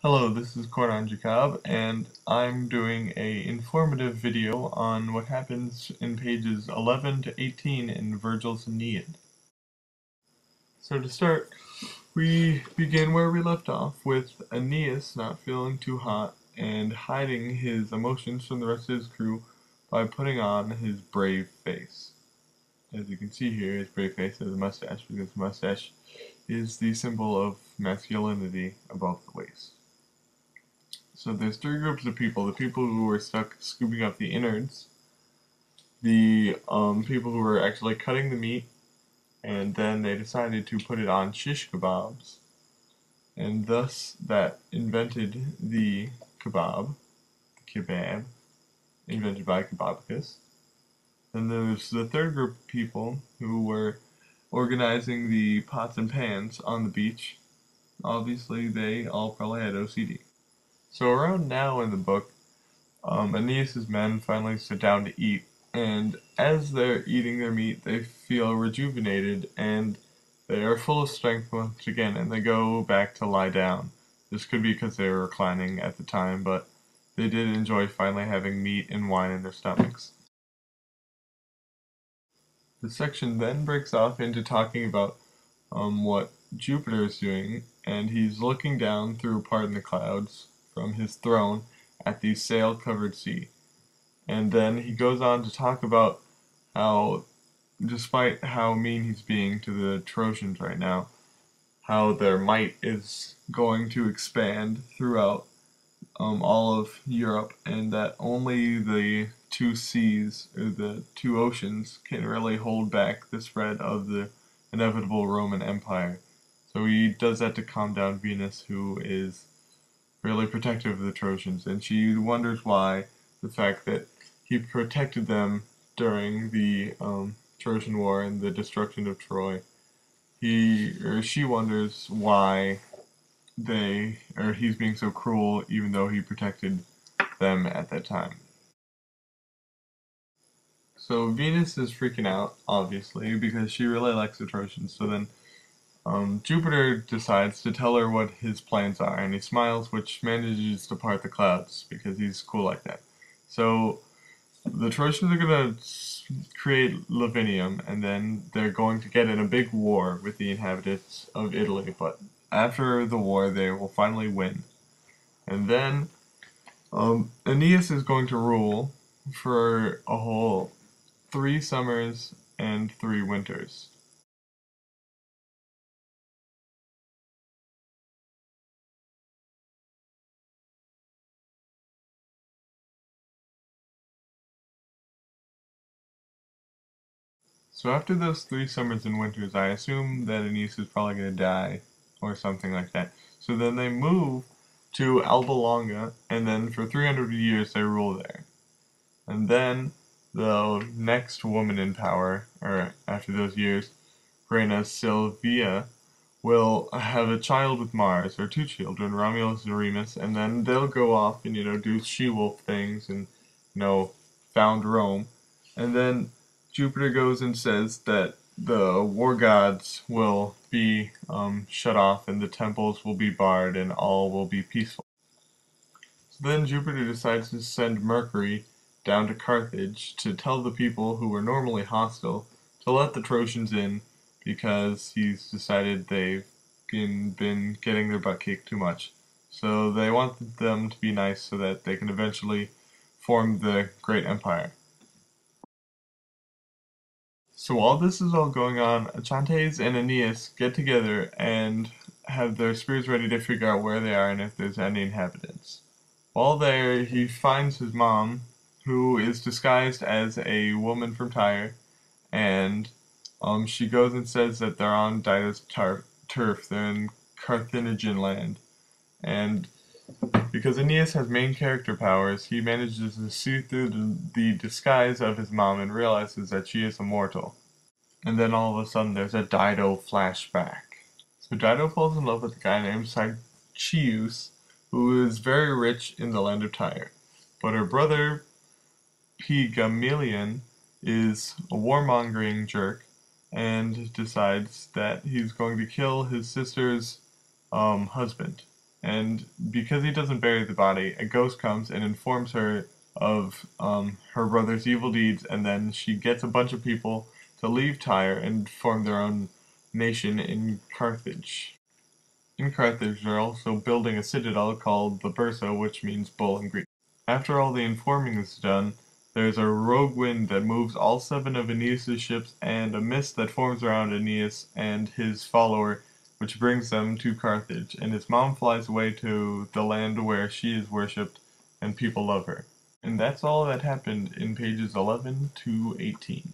Hello, this is Cornan Jacob, and I'm doing a informative video on what happens in pages 11 to 18 in Vergil's Aeneid. So to start, we begin where we left off, with Aeneas not feeling too hot and hiding his emotions from the rest of his crew by putting on his brave face. As you can see here, his brave face has a mustache, because the mustache is the symbol of masculinity above the waist. So there's three groups of people: the people who were stuck scooping up the innards, the people who were actually cutting the meat, and then they decided to put it on shish kebabs, and thus that invented the kebab, invented by Kebabicus. Then there's the third group of people who were organizing the pots and pans on the beach. Obviously, they all probably had OCD. So around now in the book, Aeneas' men finally sit down to eat, and as they're eating their meat, they feel rejuvenated, and they are full of strength once again, and they go back to lie down. This could be because they were reclining at the time, but they did enjoy finally having meat and wine in their stomachs. The section then breaks off into talking about what Jupiter is doing, and he's looking down through a part in the clouds from his throne at the sail-covered sea. And then he goes on to talk about how, despite how mean he's being to the Trojans right now, how their might is going to expand throughout all of Europe, and that only the two seas, or the two oceans, can really hold back the spread of the inevitable Roman Empire. So he does that to calm down Venus, who is really protective of the Trojans, and she wonders why the fact that he protected them during the Trojan War and the destruction of Troy. She wonders why he's being so cruel, even though he protected them at that time. So Venus is freaking out, obviously, because she really likes the Trojans. So then Jupiter decides to tell her what his plans are, and he smiles, which manages to part the clouds, because he's cool like that. So the Trojans are going to create Lavinium, and then they're going to get in a big war with the inhabitants of Italy, but after the war they will finally win. And then Aeneas is going to rule for a whole 3 summers and 3 winters. So after those 3 summers and winters, I assume that Aeneas is probably going to die, or something like that. So then they move to Alba Longa, and then for 300 years they rule there. And then the next woman in power, or after those years, Reina Silvia, will have a child with Mars, or 2 children, Romulus and Remus, and then they'll go off and, do she-wolf things and, found Rome. And then Jupiter goes and says that the war gods will be shut off, and the temples will be barred, and all will be peaceful. So then Jupiter decides to send Mercury down to Carthage to tell the people who were normally hostile to let the Trojans in, because he's decided they've been getting their butt kicked too much. So they want them to be nice so that they can eventually form the great empire. So while this is all going on, Achantes and Aeneas get together and have their spears ready to figure out where they are and if there's any inhabitants. While there, he finds his mom, who is disguised as a woman from Tyre, and she goes and says that they're on Dido's turf, they're in Carthaginian land, and because Aeneas has main character powers, he manages to see through the disguise of his mom and realizes that she is immortal. And then all of a sudden there's a Dido flashback. So Dido falls in love with a guy named Sychius, who is very rich in the land of Tyre. But her brother, Pygmalion, is a warmongering jerk and decides that he's going to kill his sister's husband. and because he doesn't bury the body, a ghost comes and informs her of her brother's evil deeds, and then she gets a bunch of people to leave Tyre and form their own nation in Carthage. In Carthage, they're also building a citadel called the Bursa, which means bull in Greek. After all the informing is done, there's a rogue wind that moves all 7 of Aeneas' ships and a mist that forms around Aeneas and his follower, which brings them to Carthage, and his mom flies away to the land where she is worshipped and people love her. And that's all that happened in pages 11 to 18.